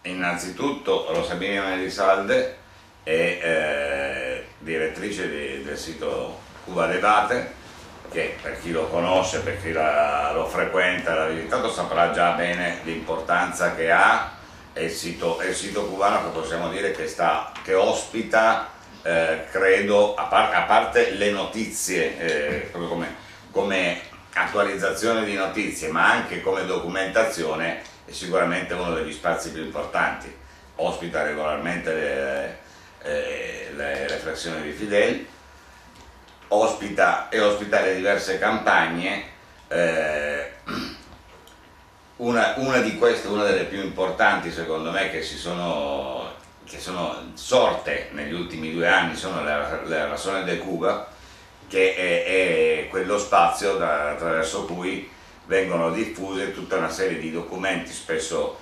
innanzitutto Rosa Miriam Elizalde è direttrice del sito Cuba Debate, che per chi lo conosce, per chi lo frequenta, l'ha visitato, saprà già bene l'importanza che ha. È il sito cubano che possiamo dire che ospita, credo, a parte le notizie, proprio come attualizzazione di notizie, ma anche come documentazione, è sicuramente uno degli spazi più importanti. Ospita regolarmente le riflessioni di Fidel, ospita le diverse campagne. Una di queste, una delle più importanti secondo me, che sono sorte negli ultimi 2 anni, sono le Razones de Cuba, che è quello spazio attraverso cui vengono diffuse tutta una serie di documenti, spesso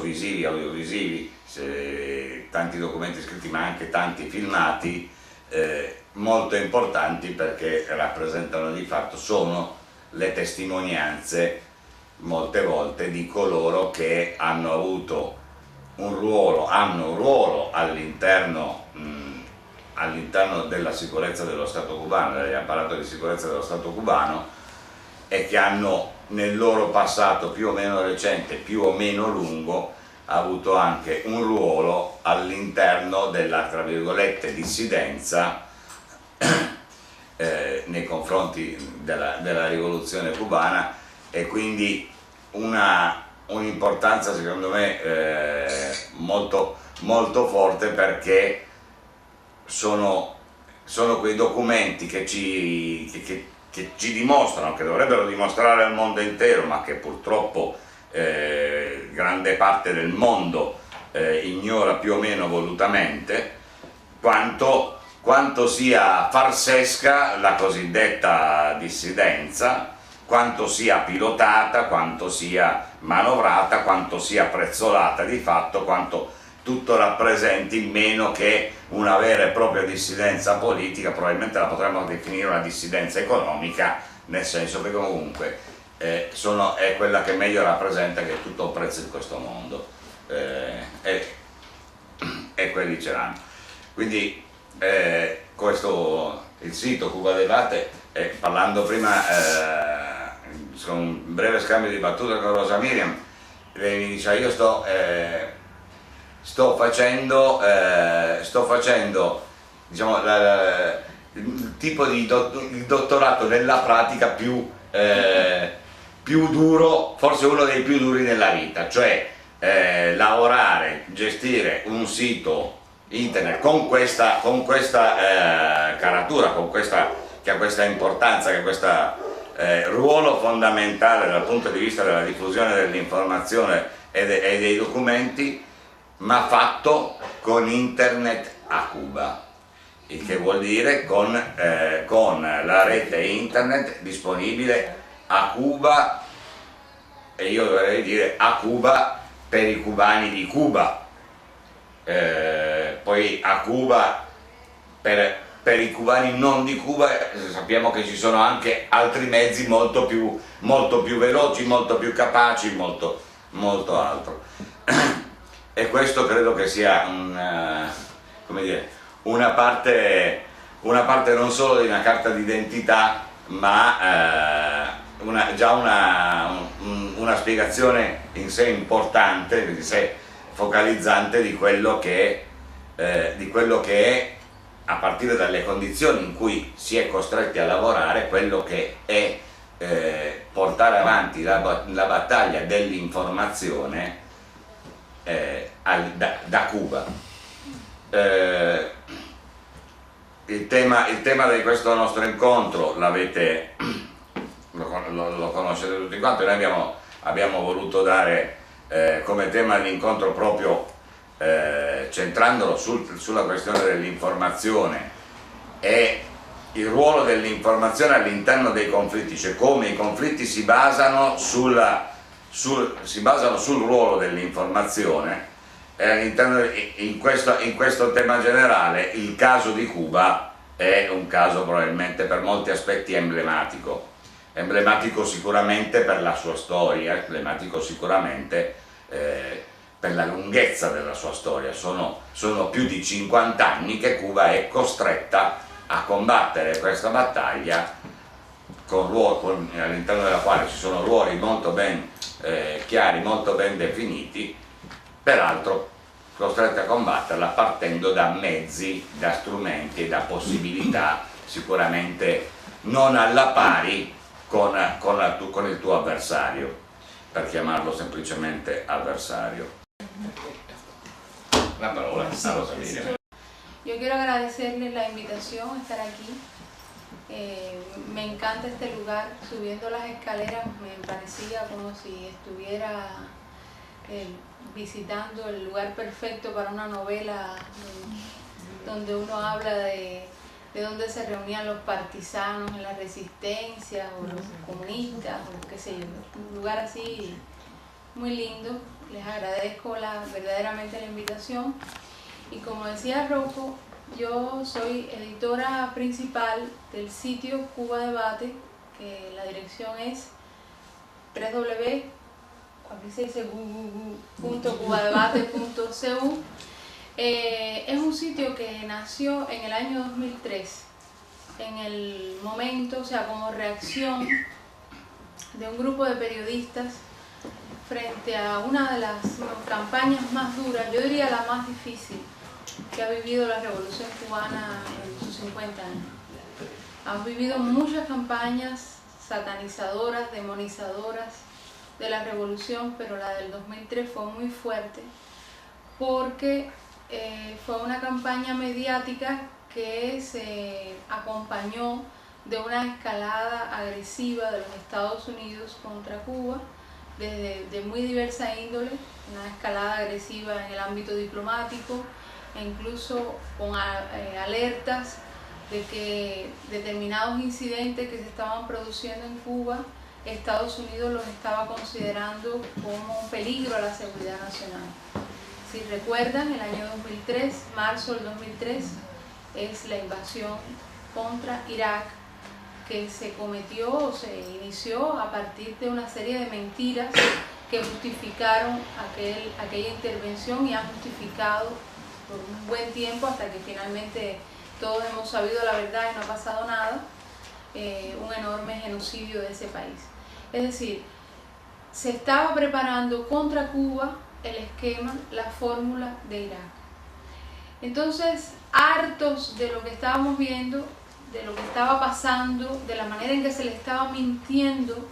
visivi, audiovisivi, tanti documenti scritti ma anche tanti filmati, molto importanti, perché rappresentano di fatto, sono le testimonianze molte volte di coloro che hanno avuto un ruolo all'interno della sicurezza dello Stato cubano, dell'apparato di sicurezza dello Stato cubano, e che hanno nel loro passato più o meno recente, più o meno lungo, avuto anche un ruolo all'interno della, tra virgolette, dissidenza nei confronti della rivoluzione cubana, e quindi un'importanza secondo me molto, molto forte, perché sono quei documenti che ci dimostrano, che dovrebbero dimostrare al mondo intero, ma che purtroppo grande parte del mondo ignora più o meno volutamente, quanto sia farsesca la cosiddetta dissidenza, quanto sia pilotata, quanto sia manovrata, quanto sia prezzolata di fatto, quanto tutto rappresenti meno che una vera e propria dissidenza politica. Probabilmente la potremmo definire una dissidenza economica, nel senso che comunque è quella che meglio rappresenta che tutto il prezzo di questo mondo, e quelli ce l'hanno. Quindi il sito Cuba Debate, parlando prima con un breve scambio di battute con Rosa Miriam, lei mi dice: io sto facendo diciamo, il tipo di il dottorato nella pratica più duro, forse uno dei più duri nella vita, cioè lavorare, gestire un sito internet con questa caratura, che ha questa importanza, che ha questo ruolo fondamentale dal punto di vista della diffusione dell'informazione e dei documenti, ma fatto con internet a Cuba, il che vuol dire con la rete internet disponibile a Cuba, e io dovrei dire a Cuba per i cubani di Cuba, poi a Cuba per i cubani non di Cuba. Sappiamo che ci sono anche altri mezzi molto più veloci, molto più capaci, molto altro. E questo credo che sia una parte non solo di una carta d'identità, ma già una spiegazione in sé importante, in sé focalizzante di quello che è, a partire dalle condizioni in cui si è costretti a lavorare, quello che è portare avanti la battaglia dell'informazione da Cuba. Il tema di questo nostro incontro lo conoscete tutti quanti. Noi abbiamo voluto dare come tema dell'incontro proprio, centrandolo sulla questione dell'informazione e il ruolo dell'informazione all'interno dei conflitti, cioè come i conflitti si basano sul ruolo dell'informazione, e all'interno in questo tema generale il caso di Cuba è un caso probabilmente per molti aspetti emblematico sicuramente per la sua storia, emblematico sicuramente per la lunghezza della sua storia, sono più di 50 anni che Cuba è costretta a combattere questa battaglia all'interno della quale ci sono ruoli molto ben chiari, molto ben definiti, peraltro costretta a combatterla partendo da mezzi, da strumenti e da possibilità sicuramente non alla pari con il tuo avversario, per chiamarlo semplicemente avversario. La parola a Rosa Miriam. Yo quiero agradecerles la invitación a estar aquí. Me encanta este lugar. Subiendo las escaleras me parecía como si estuviera visitando el lugar perfecto para una novela donde uno habla de dónde se reunían los partisanos en la resistencia o los comunistas o qué sé yo. Un lugar así muy lindo. Les agradezco verdaderamente la invitación. Y como decía Rocco, yo soy editora principal del sitio Cuba Debate, que la dirección es www.cubadebate.cu. Es un sitio que nació en el año 2003, en el momento, o sea, como reacción de un grupo de periodistas frente a una de las campañas más duras, yo diría la más difícil, que ha vivido la Revolución Cubana en sus 50 años. Han vivido muchas campañas satanizadoras, demonizadoras de la Revolución, pero la del 2003 fue muy fuerte porque fue una campaña mediática que se acompañó de una escalada agresiva de los Estados Unidos contra Cuba, de muy diversa índole, una escalada agresiva en el ámbito diplomático, e incluso con alertas de que determinados incidentes que se estaban produciendo en Cuba, Estados Unidos los estaba considerando como un peligro a la seguridad nacional. Si recuerdan, el año 2003, marzo del 2003, es la invasión contra Irak, que se cometió o se inició a partir de una serie de mentiras que justificaron aquella intervención y han justificado por un buen tiempo hasta que finalmente todos hemos sabido la verdad y no ha pasado nada, un enorme genocidio de ese país. Es decir, se estaba preparando contra Cuba el esquema, la fórmula de Irak. Entonces, hartos de lo que estábamos viendo, de lo que estaba pasando, de la manera en que se le estaba mintiendo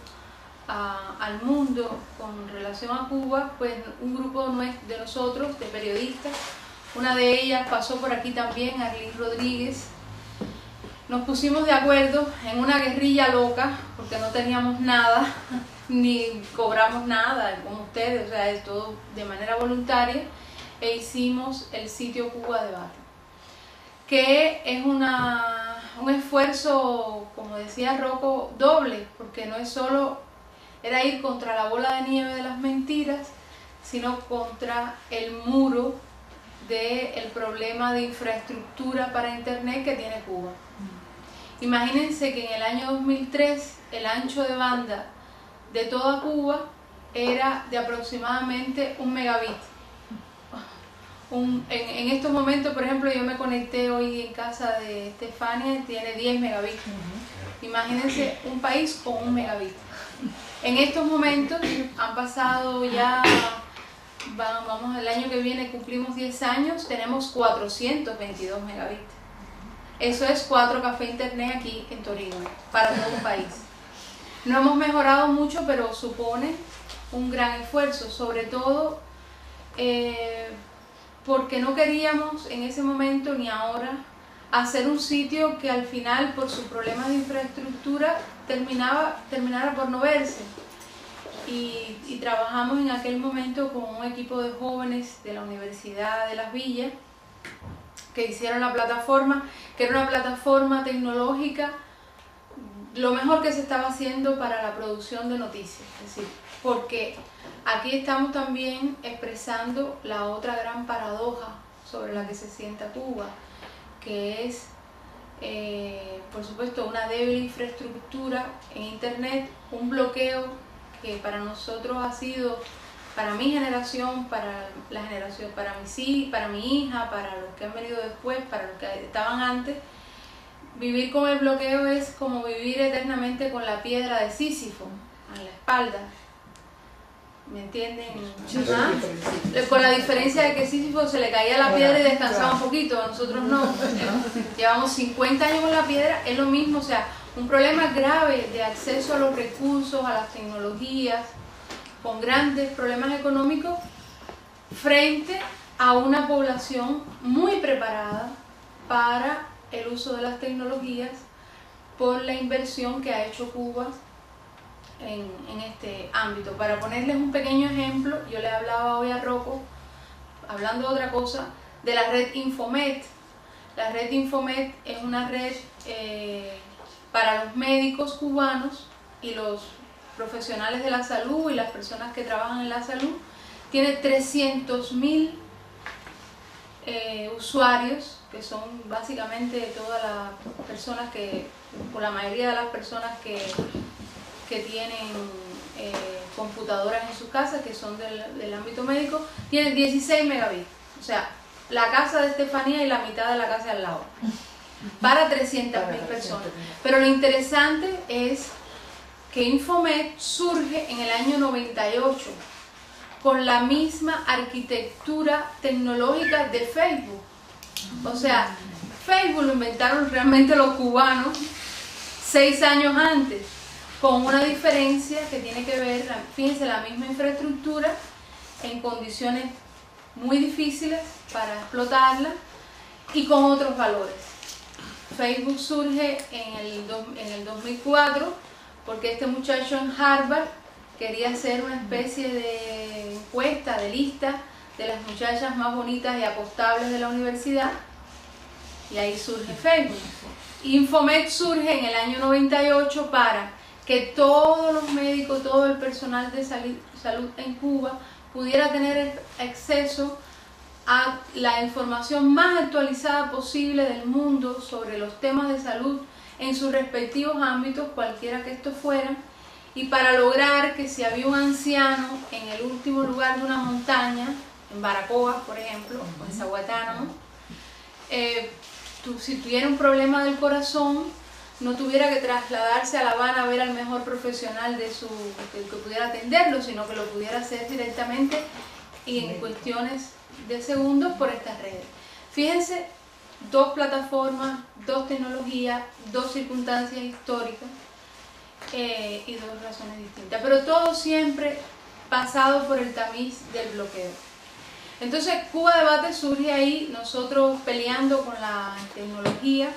al mundo con relación a Cuba, pues un grupo de nosotros, de periodistas, una de ellas pasó por aquí también, Arlene Rodríguez, nos pusimos de acuerdo en una guerrilla loca, porque no teníamos nada, ni cobramos nada como ustedes, o sea, es todo de manera voluntaria, e hicimos el sitio Cuba Debate, que es un esfuerzo, como decía Rocco, doble, porque no es solo, era ir contra la bola de nieve de las mentiras, sino contra el muro del problema de infraestructura para internet que tiene Cuba. Imagínense que en el año 2003 el ancho de banda de toda Cuba era de aproximadamente 1 megabit. En estos momentos, por ejemplo, yo me conecté hoy en casa de Estefania, tiene 10 megabits. Imagínense un país con 1 megabit. En estos momentos han pasado ya, vamos, el año que viene cumplimos 10 años, tenemos 422 megabits. Eso es 4 cafés internet aquí en Torino, para todo un país. No hemos mejorado mucho, pero supone un gran esfuerzo, sobre todo porque no queríamos en ese momento ni ahora hacer un sitio que al final, por sus problemas de infraestructura, terminara por no verse. Y trabajamos en aquel momento con un equipo de jóvenes de la Universidad de Las Villas que hicieron la plataforma, que era una plataforma tecnológica, lo mejor que se estaba haciendo para la producción de noticias. Es decir, porque aquí estamos también expresando la otra gran paradoja sobre la que se sienta Cuba, que es, por supuesto, una débil infraestructura en internet, un bloqueo que para nosotros ha sido para mi generación, para la generación, para mi hija, para los que han venido después, para los que estaban antes, vivir con el bloqueo es como vivir eternamente con la piedra de Sísifo en la espalda. ¿Me entienden? ¿Ah? Con la diferencia de que Sísifo se le caía la piedra y descansaba un poquito, a nosotros no. Llevamos 50 años con la piedra, es lo mismo, o sea, un problema grave de acceso a los recursos, a las tecnologías, con grandes problemas económicos, frente a una población muy preparada para el uso de las tecnologías por la inversión que ha hecho Cuba en este ámbito. Para ponerles un pequeño ejemplo, yo le hablaba hoy a Rocco, hablando de otra cosa, de la red Infomet. La red Infomet es una red para los médicos cubanos y los profesionales de la salud y las personas que trabajan en la salud. Tiene 300.000 usuarios, que son básicamente todas las personas o la mayoría de las personas que tienen computadoras en sus casas, que son del ámbito médico. Tienen 16 megabits, o sea, la casa de Estefanía y la mitad de la casa de al lado, para 300.000 personas. Pero lo interesante es que Infomet surge en el año 98 con la misma arquitectura tecnológica de Facebook. O sea, Facebook lo inventaron realmente los cubanos 6 años antes, con una diferencia que tiene que ver, fíjense, la misma infraestructura en condiciones muy difíciles para explotarla y con otros valores. Facebook surge en el 2004 porque este muchacho en Harvard quería hacer una especie de encuesta, de lista de las muchachas más bonitas y apostables de la universidad, y ahí surge Facebook. Infomet surge en el año 98 para que todos los médicos, todo el personal de salud en Cuba pudiera tener acceso a la información más actualizada posible del mundo sobre los temas de salud en sus respectivos ámbitos, cualquiera que estos fueran, y para lograr que si había un anciano en el último lugar de una montaña, en Baracoa, por ejemplo, o en Zahuatano, si tuviera un problema del corazón, no tuviera que trasladarse a La Habana a ver al mejor profesional que pudiera atenderlo, sino que lo pudiera hacer directamente y en cuestiones de segundos por estas redes. Fíjense, 2 plataformas, 2 tecnologías, 2 circunstancias históricas y 2 razones distintas, pero todo siempre pasado por el tamiz del bloqueo. Entonces Cuba Debate surge ahí, nosotros peleando con la tecnología.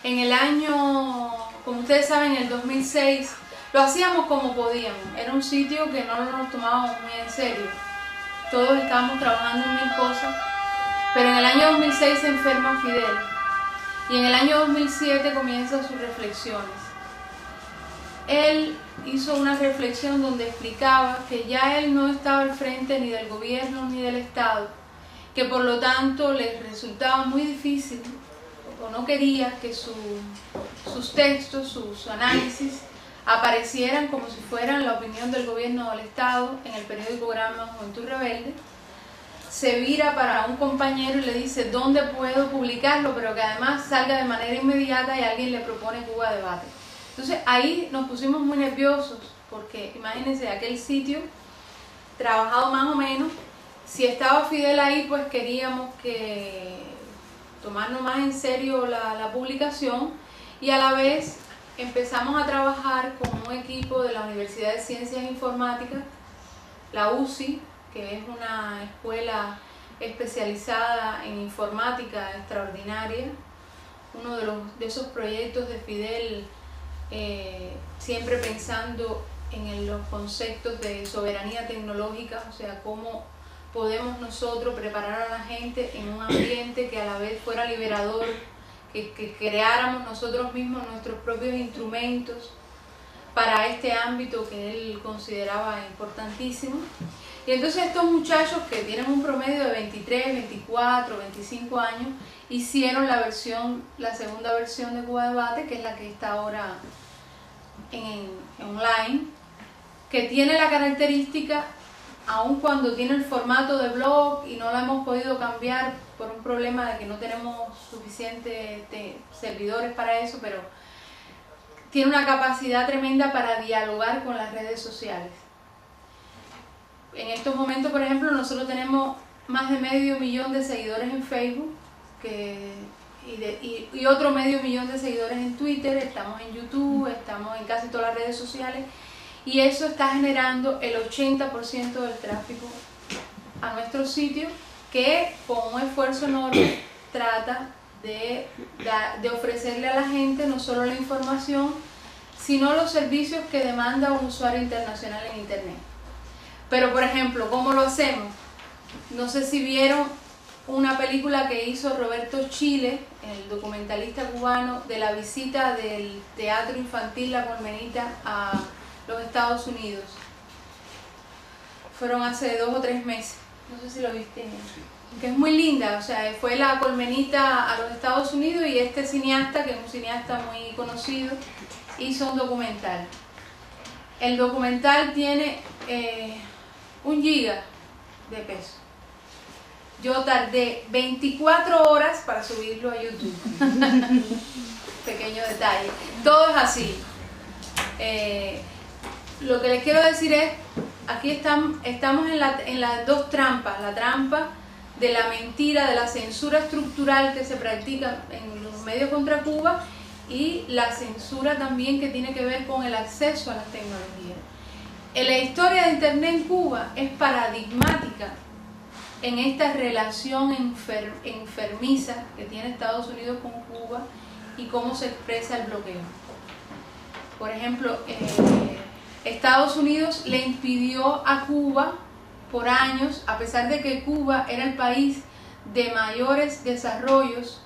En el año, como ustedes saben, en el 2006, lo hacíamos como podíamos. Era un sitio que no nos tomábamos muy en serio. Todos estábamos trabajando en 1000 cosas. Pero en el año 2006 se enferma Fidel. Y en el año 2007 comienza sus reflexiones. Él hizo una reflexión donde explicaba que ya él no estaba al frente ni del gobierno ni del Estado, que por lo tanto les resultaba muy difícil o no quería que sus textos, sus análisis aparecieran como si fueran la opinión del gobierno o del Estado en el periódico Grama Juventud Rebelde. Se vira para un compañero y le dice dónde puedo publicarlo, pero que además salga de manera inmediata, y alguien le propone Cuba Debate. Entonces ahí nos pusimos muy nerviosos porque imagínense aquel sitio trabajado más o menos. Si estaba Fidel ahí, pues queríamos que tomarnos más en serio la publicación, y a la vez empezamos a trabajar con un equipo de la Universidad de Ciencias Informáticas, la UCI, que es una escuela especializada en informática extraordinaria. Uno de esos proyectos de Fidel, siempre pensando en los conceptos de soberanía tecnológica, o sea, cómo podemos nosotros preparar a la gente en un ambiente que a la vez fuera liberador, que creáramos nosotros mismos nuestros propios instrumentos para este ámbito que él consideraba importantísimo. Y entonces estos muchachos, que tienen un promedio de 23, 24, 25 años, hicieron la segunda versión de Cuba Debate, que es la que está ahora en online, que tiene la característica aun cuando tiene el formato de blog y no lo hemos podido cambiar por un problema de que no tenemos suficientes servidores para eso, pero tiene una capacidad tremenda para dialogar con las redes sociales. En estos momentos, por ejemplo, nosotros tenemos más de 500.000 de seguidores en Facebook y otro 500.000 de seguidores en Twitter, estamos en YouTube, estamos en casi todas las redes sociales, y eso está generando el 80% del tráfico a nuestro sitio, que con un esfuerzo enorme trata de ofrecerle a la gente no solo la información, sino los servicios que demanda un usuario internacional en Internet. Pero, por ejemplo, ¿cómo lo hacemos? No sé si vieron una película que hizo Roberto Chile, el documentalista cubano, de la visita del teatro infantil La Colmenita a los Estados Unidos. Fueron hace 2 o 3 meses, no sé si lo viste, que es muy linda. O sea, fue La Colmenita a los Estados Unidos y este cineasta, que es un cineasta muy conocido, hizo un documental. El documental tiene 1 giga de peso. Yo tardé 24 horas para subirlo a YouTube. Pequeño detalle. Todo es así. Lo que les quiero decir es, aquí estamos en las 2 trampas. La trampa de la mentira, de la censura estructural que se practica en los medios contra Cuba, y la censura también que tiene que ver con el acceso a las tecnologías. La historia de Internet en Cuba es paradigmática en esta relación enfermiza que tiene Estados Unidos con Cuba y cómo se expresa el bloqueo. Por ejemplo, Estados Unidos le impidió a Cuba por años, a pesar de que Cuba era el país de mayores desarrollos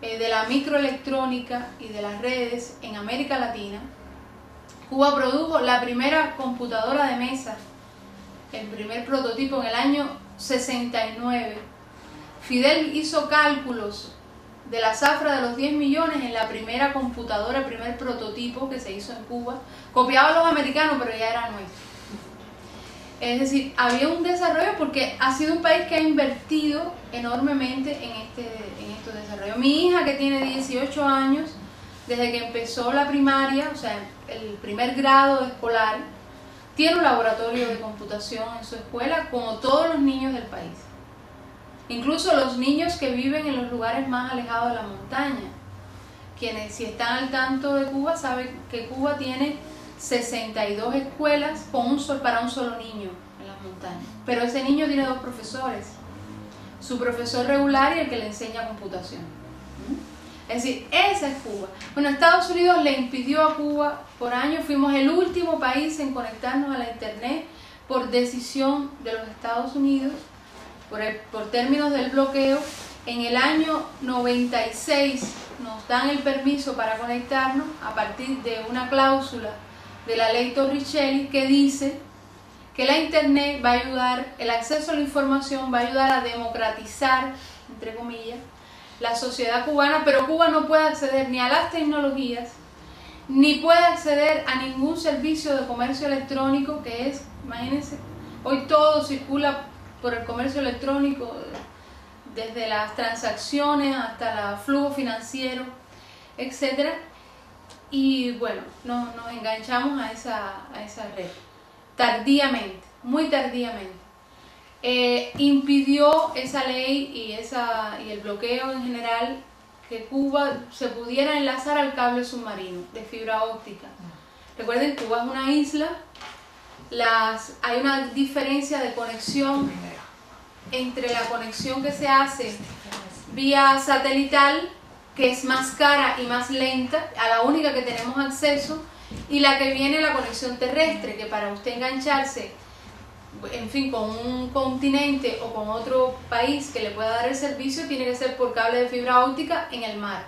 de la microelectrónica y de las redes en América Latina. Cuba produjo la primera computadora de mesa, el primer prototipo, en el año 69. Fidel hizo cálculos de la zafra de los 10 millones en la primera computadora, el primer prototipo que se hizo en Cuba. Copiaba a los americanos, pero ya era nuestro. Es decir, había un desarrollo porque ha sido un país que ha invertido enormemente en estos desarrollos. Mi hija, que tiene 18 años, desde que empezó la primaria, o sea, el primer grado escolar, tiene un laboratorio de computación en su escuela, como todos los niños del país. Incluso los niños que viven en los lugares más alejados de la montaña. Quienes, si están al tanto de Cuba, saben que Cuba tiene 62 escuelas para un solo niño en las montañas. Pero ese niño tiene 2 profesores. Su profesor regular y el que le enseña computación. Es decir, esa es Cuba. Bueno, Estados Unidos le impidió a Cuba por años. Fuimos el último país en conectarnos a la Internet por decisión de los Estados Unidos, por términos del bloqueo. En el año 96 nos dan el permiso para conectarnos a partir de una cláusula de la ley Torricelli que dice que la Internet va a ayudar, el acceso a la información va a ayudar a democratizar, entre comillas, la sociedad cubana, pero Cuba no puede acceder ni a las tecnologías, ni puede acceder a ningún servicio de comercio electrónico, que es, imagínense, hoy todo circula por el comercio electrónico, desde las transacciones hasta el flujo financiero, etc. Y bueno, nos enganchamos a esa red, tardíamente, muy tardíamente. Impidió esa ley y el bloqueo en general que Cuba se pudiera enlazar al cable submarino de fibra óptica. Recuerden, Cuba es una isla, hay una diferencia de conexión entre la conexión que se hace vía satelital, que es más cara y más lenta, a la única que tenemos acceso, y la que viene la conexión terrestre, que para usted engancharse, en fin, con un continente o con otro país que le pueda dar el servicio, tiene que ser por cable de fibra óptica en el mar.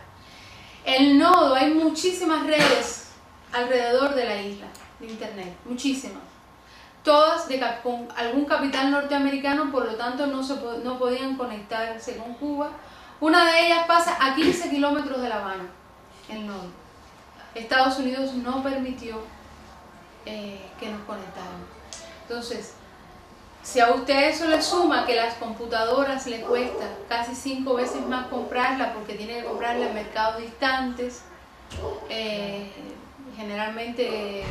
El nodo, hay muchísimas redes alrededor de la isla de Internet, muchísimas. Todas con algún capital norteamericano, por lo tanto no podían conectarse con Cuba. Una de ellas pasa a 15 kilómetros de La Habana, el nodo. Estados Unidos no permitió que nos conectáramos. Entonces, Si a usted eso le suma que las computadoras le cuesta casi 5 veces más comprarlas porque tiene que comprarlas en mercados distantes, generalmente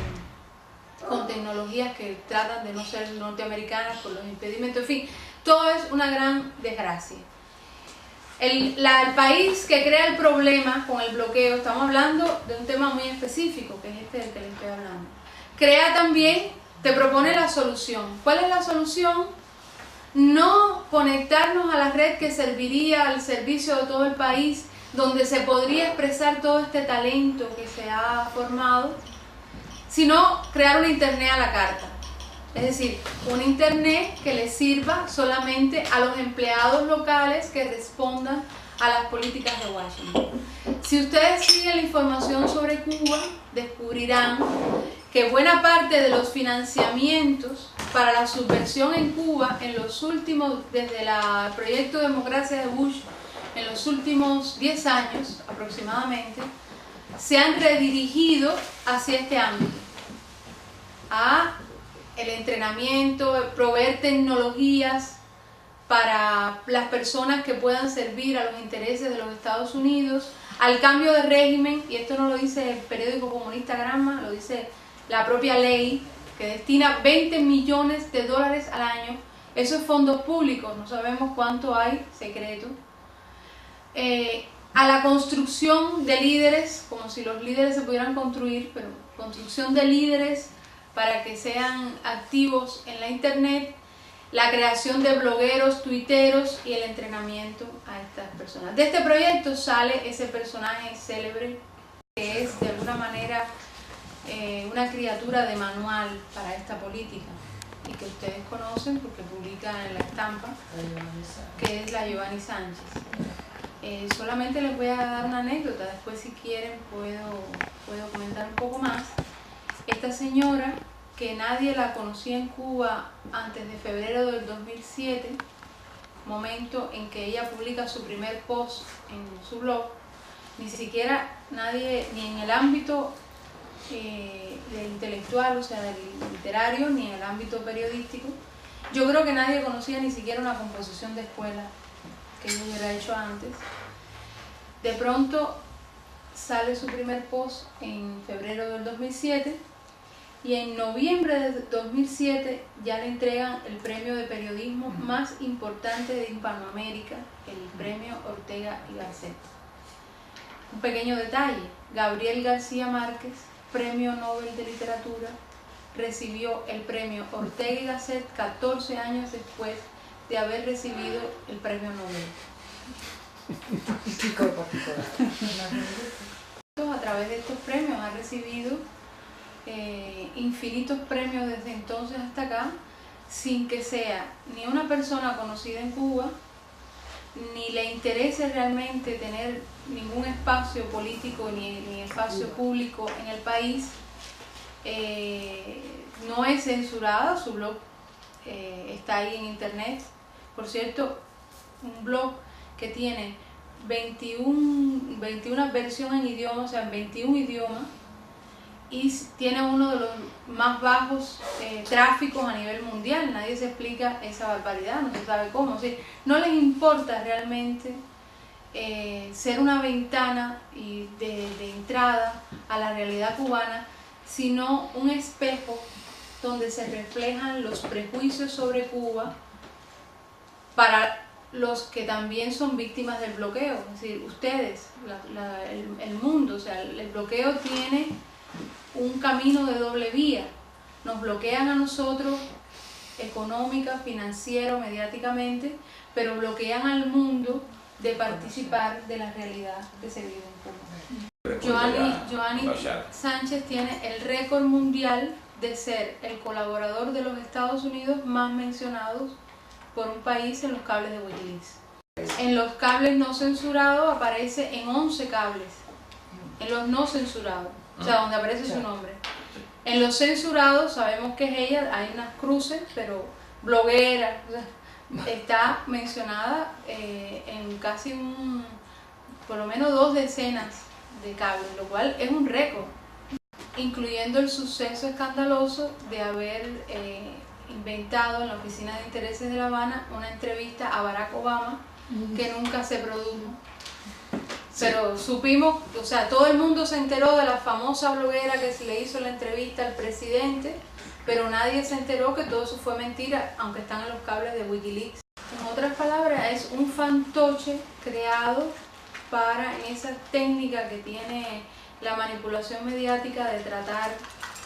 con tecnologías que tratan de no ser norteamericanas por los impedimentos, en fin, todo es una gran desgracia. El país que crea el problema con el bloqueo, estamos hablando de un tema muy específico, que es este del que les estoy hablando, crea también, te propone la solución. ¿Cuál es la solución? No conectarnos a la red que serviría al servicio de todo el país, donde se podría expresar todo este talento que se ha formado, sino crear una internet a la carta. Es decir, un internet que le sirva solamente a los empleados locales que respondan a las políticas de Washington. Si ustedes siguen la información sobre Cuba, descubrirán que buena parte de los financiamientos para la subversión en Cuba en los últimos, desde el proyecto Democracia de Bush, en los últimos 10 años aproximadamente, se han redirigido hacia este ámbito, a el entrenamiento, proveer tecnologías para las personas que puedan servir a los intereses de los Estados Unidos, al cambio de régimen, y esto no lo dice el periódico comunista Gramma, lo dice la propia ley, que destina 20 millones de dólares al año, eso es fondos públicos, no sabemos cuánto hay, secreto, a la construcción de líderes, como si los líderes se pudieran construir, pero construcción de líderes para que sean activos en la internet, la creación de blogueros, tuiteros y el entrenamiento a estas personas. De este proyecto sale ese personaje célebre que es de alguna manera una criatura de manual para esta política y que ustedes conocen porque publica en la estampa, que es la Giovanni Sánchez. Solamente les voy a dar una anécdota, después si quieren puedo comentar un poco más. Esta señora, que nadie la conocía en Cuba antes de febrero del 2007, momento en que ella publica su primer post en su blog, ni siquiera nadie, ni en el ámbito del intelectual, o sea, del literario, ni en el ámbito periodístico, yo creo que nadie conocía ni siquiera una composición de escuela que ella hubiera hecho antes. De pronto sale su primer post en febrero del 2007 y en noviembre de 2007 ya le entregan el premio de periodismo más importante de Hispanoamérica, el premio Ortega y Gasset. Un pequeño detalle, Gabriel García Márquez, premio Nobel de Literatura, recibió el premio Ortega y Gasset 14 años después de haber recibido el premio Nobel. A través de estos premios ha recibido infinitos premios desde entonces hasta acá, sin que sea ni una persona conocida en Cuba, ni le interese realmente tener ningún espacio político ni espacio público en el país. No es censurada, su blog está ahí en internet. Por cierto, un blog que tiene 21 versiones en idiomas, o sea, en 21 idiomas, y tiene uno de los más bajos tráficos a nivel mundial. Nadie se explica esa barbaridad, no se sabe cómo. O sea, no les importa realmente ser una ventana de entrada a la realidad cubana, sino un espejo donde se reflejan los prejuicios sobre Cuba para los que también son víctimas del bloqueo. Es decir, ustedes, el mundo, o sea, el bloqueo tiene un camino de doble vía. Nos bloquean a nosotros económica, financiero, mediáticamente, pero bloquean al mundo de participar de la realidad que se vive en Cuba. Giovanni Sánchez tiene el récord mundial de ser el colaborador de los Estados Unidos más mencionados por un país en los cables de Wikileaks. En los cables no censurados aparece en 11 cables, en los no censurados, o sea, donde aparece su nombre. En los censurados sabemos que es ella, hay unas cruces, pero bloguera, o sea, está mencionada en casi por lo menos 2 decenas de cables, lo cual es un récord, incluyendo el suceso escandaloso de haber inventado en la Oficina de Intereses de La Habana una entrevista a Barack Obama que nunca se produjo. Pero supimos, o sea, todo el mundo se enteró de la famosa bloguera que se le hizo la entrevista al presidente, pero nadie se enteró que todo eso fue mentira, aunque están en los cables de Wikileaks. En otras palabras, es un fantoche creado para esa técnica que tiene la manipulación mediática de tratar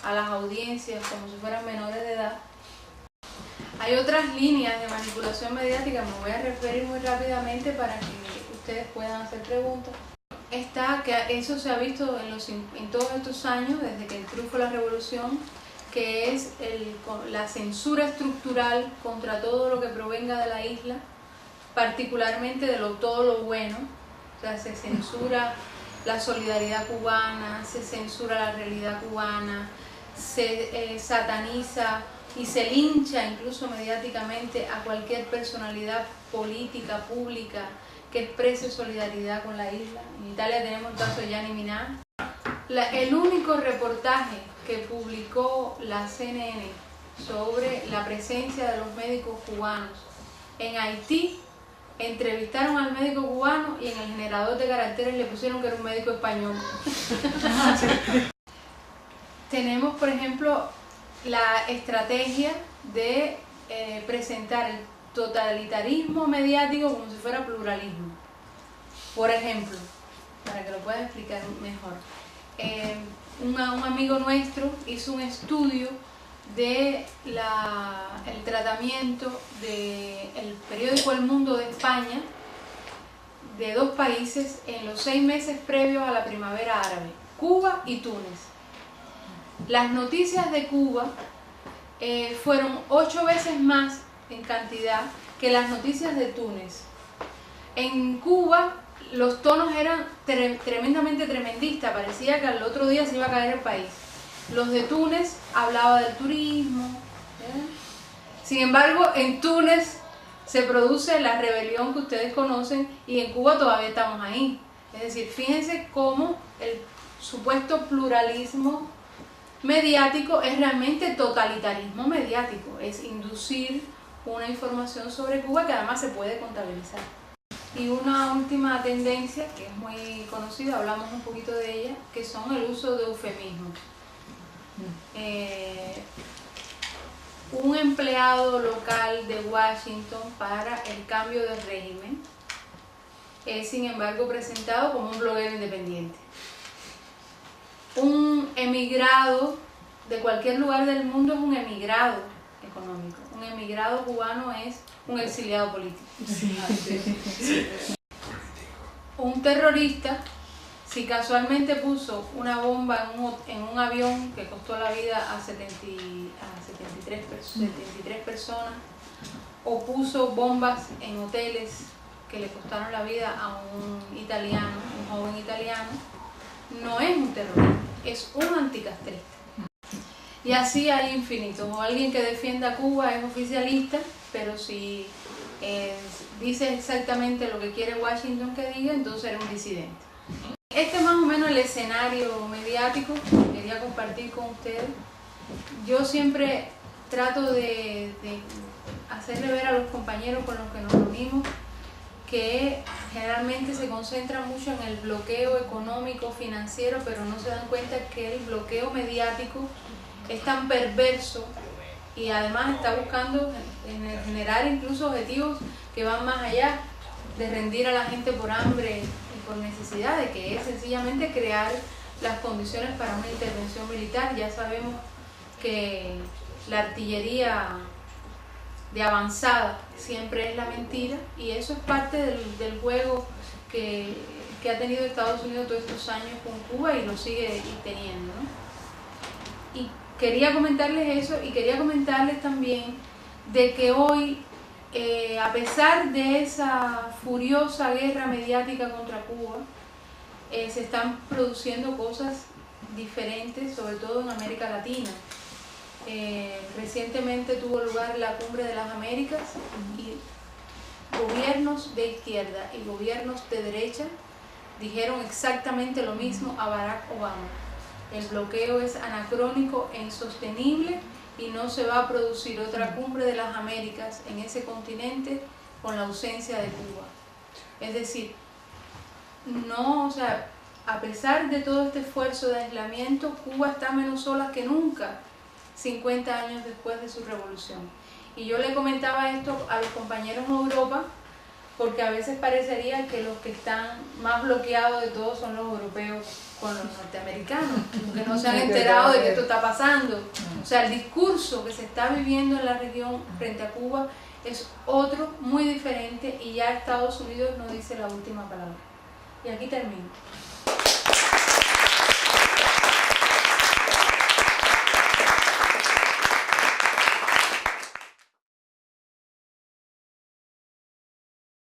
a las audiencias como si fueran menores de edad. Hay otras líneas de manipulación mediática, me voy a referir muy rápidamente para que ustedes puedan hacer preguntas. Que eso se ha visto en todos estos años, desde que el triunfo de la revolución, que es la censura estructural contra todo lo que provenga de la isla, particularmente de todo lo bueno. O sea, se censura la solidaridad cubana, se censura la realidad cubana, se sataniza y se lincha incluso mediáticamente a cualquier personalidad política, pública, que exprese solidaridad con la isla. En Italia tenemos el caso de Gianni Minà. El único reportaje que publicó la CNN sobre la presencia de los médicos cubanos en Haití, entrevistaron al médico cubano y en el generador de caracteres le pusieron que era un médico español. Tenemos, por ejemplo, la estrategia de presentar el totalitarismo mediático como si fuera pluralismo. Por ejemplo, para que lo puedas explicar mejor, un amigo nuestro hizo un estudio de el tratamiento del periódico El Mundo de España, de dos países en los 6 meses previos a la primavera árabe, Cuba y Túnez. Las noticias de Cuba fueron 8 veces más en cantidad que las noticias de Túnez. En Cuba los tonos eran tremendamente tremendistas, parecía que al otro día se iba a caer el país. Los de Túnez hablaba del turismo. Sin embargo, en Túnez se produce la rebelión que ustedes conocen y en Cuba todavía estamos ahí. Es decir, fíjense cómo el supuesto pluralismo mediático es realmente totalitarismo mediático, es inducir una información sobre Cuba que además se puede contabilizar. Y una última tendencia que es muy conocida, hablamos un poquito de ella, que son el uso de eufemismos. Un empleado local de Washington para el cambio de régimen es sin embargo presentado como un bloguero independiente. Un emigrado de cualquier lugar del mundo es un emigrado económico. Un emigrado cubano es un exiliado político. Un terrorista, si casualmente puso una bomba en un avión que costó la vida a 73 personas, o puso bombas en hoteles que le costaron la vida a un italiano, un joven italiano, no es un terrorista, es un anticastrista. Y así hay infinitos. O alguien que defienda a Cuba es oficialista, pero si dice exactamente lo que quiere Washington que diga, entonces era un disidente. Este es más o menos el escenario mediático que quería compartir con ustedes. Yo siempre trato de hacerle ver a los compañeros con los que nos reunimos que generalmente se concentran mucho en el bloqueo económico, financiero, pero no se dan cuenta que el bloqueo mediático es tan perverso y además está buscando generar incluso objetivos que van más allá de rendir a la gente por hambre y por necesidades, que es sencillamente crear las condiciones para una intervención militar. Ya sabemos que la artillería de avanzada siempre es la mentira y eso es parte del juego que ha tenido Estados Unidos todos estos años con Cuba y lo sigue teniendo, ¿no? Y quería comentarles eso y quería comentarles también de que hoy, a pesar de esa furiosa guerra mediática contra Cuba, se están produciendo cosas diferentes, sobre todo en América Latina. Recientemente tuvo lugar la Cumbre de las Américas y gobiernos de izquierda y gobiernos de derecha dijeron exactamente lo mismo a Barack Obama. El bloqueo es anacrónico e insostenible y no se va a producir otra cumbre de las Américas en ese continente con la ausencia de Cuba. Es decir, no, o sea, a pesar de todo este esfuerzo de aislamiento, Cuba está menos sola que nunca, 50 años después de su revolución. Y yo le comentaba esto a los compañeros en Europa, porque a veces parecería que los que están más bloqueados de todos son los europeos con los norteamericanos, que no se han enterado de que esto está pasando. O sea, el discurso que se está viviendo en la región frente a Cuba es otro, muy diferente, y ya Estados Unidos no dice la última palabra. Y aquí termino.